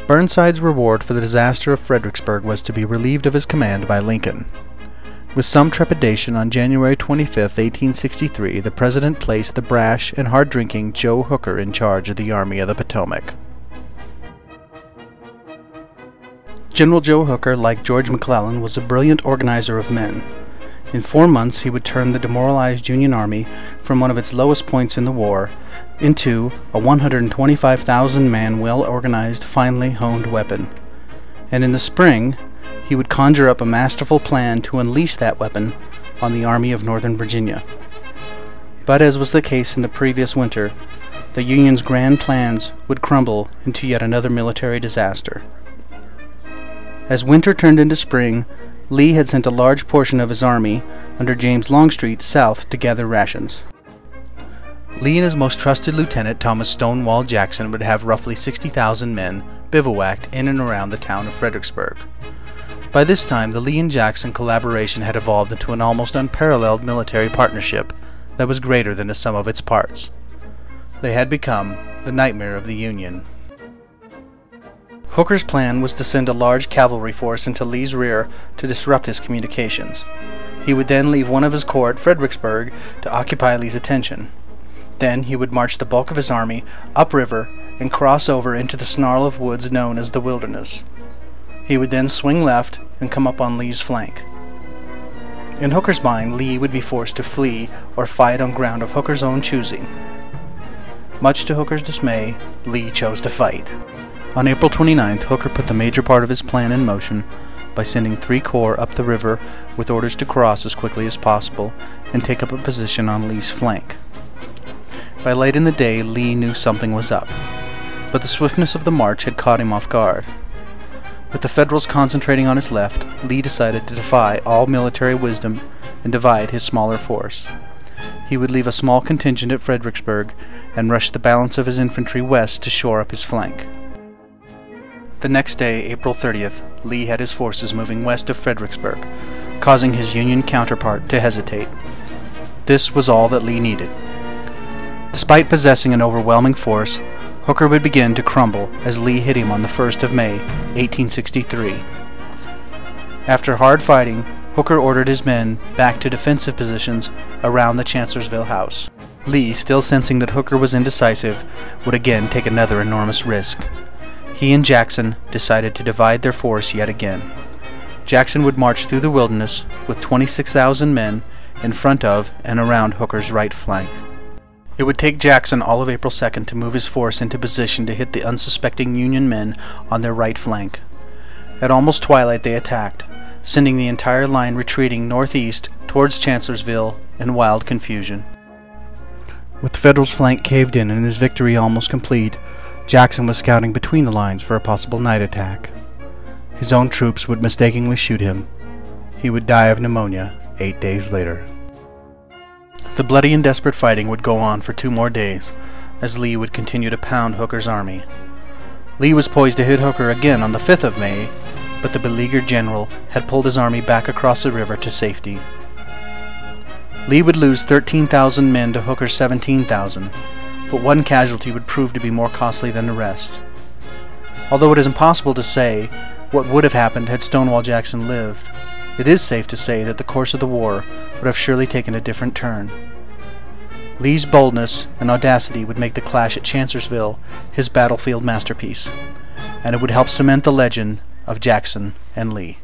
Burnside's reward for the disaster of Fredericksburg was to be relieved of his command by Lincoln. With some trepidation, on January 25, 1863, the President placed the brash and hard-drinking Joe Hooker in charge of the Army of the Potomac. General Joe Hooker, like George McClellan, was a brilliant organizer of men. In 4 months, he would turn the demoralized Union Army from one of its lowest points in the war into a 125,000-man, well-organized, finely honed weapon. And in the spring, he would conjure up a masterful plan to unleash that weapon on the Army of Northern Virginia. But as was the case in the previous winter, the Union's grand plans would crumble into yet another military disaster. As winter turned into spring, Lee had sent a large portion of his army under James Longstreet south to gather rations. Lee and his most trusted lieutenant, Thomas Stonewall Jackson, would have roughly 60,000 men bivouacked in and around the town of Fredericksburg. By this time, the Lee and Jackson collaboration had evolved into an almost unparalleled military partnership that was greater than the sum of its parts. They had become the nightmare of the Union. Hooker's plan was to send a large cavalry force into Lee's rear to disrupt his communications. He would then leave one of his corps at Fredericksburg to occupy Lee's attention. Then he would march the bulk of his army upriver and cross over into the snarl of woods known as the Wilderness. He would then swing left and come up on Lee's flank. In Hooker's mind, Lee would be forced to flee or fight on ground of Hooker's own choosing. Much to Hooker's dismay, Lee chose to fight. On April 29th, Hooker put the major part of his plan in motion by sending 3 corps up the river with orders to cross as quickly as possible and take up a position on Lee's flank. By late in the day, Lee knew something was up, but the swiftness of the march had caught him off guard. With the Federals concentrating on his left, Lee decided to defy all military wisdom and divide his smaller force. He would leave a small contingent at Fredericksburg and rush the balance of his infantry west to shore up his flank. The next day, April 30th, Lee had his forces moving west of Fredericksburg, causing his Union counterpart to hesitate. This was all that Lee needed. Despite possessing an overwhelming force, Hooker would begin to crumble as Lee hit him on the 1st of May, 1863. After hard fighting, Hooker ordered his men back to defensive positions around the Chancellorsville house. Lee, still sensing that Hooker was indecisive, would again take another enormous risk. He and Jackson decided to divide their force yet again. Jackson would march through the Wilderness with 26,000 men in front of and around Hooker's right flank. It would take Jackson all of April 2nd to move his force into position to hit the unsuspecting Union men on their right flank. At almost twilight they attacked, sending the entire line retreating northeast towards Chancellorsville in wild confusion. With the Federals' flank caved in and his victory almost complete, Jackson was scouting between the lines for a possible night attack. His own troops would mistakenly shoot him. He would die of pneumonia 8 days later. The bloody and desperate fighting would go on for 2 more days, as Lee would continue to pound Hooker's army. Lee was poised to hit Hooker again on the 5th of May, but the beleaguered general had pulled his army back across the river to safety. Lee would lose 13,000 men to Hooker's 17,000, but one casualty would prove to be more costly than the rest. Although it is impossible to say what would have happened had Stonewall Jackson lived, it is safe to say that the course of the war would have surely taken a different turn. Lee's boldness and audacity would make the clash at Chancellorsville his battlefield masterpiece, and it would help cement the legend of Jackson and Lee.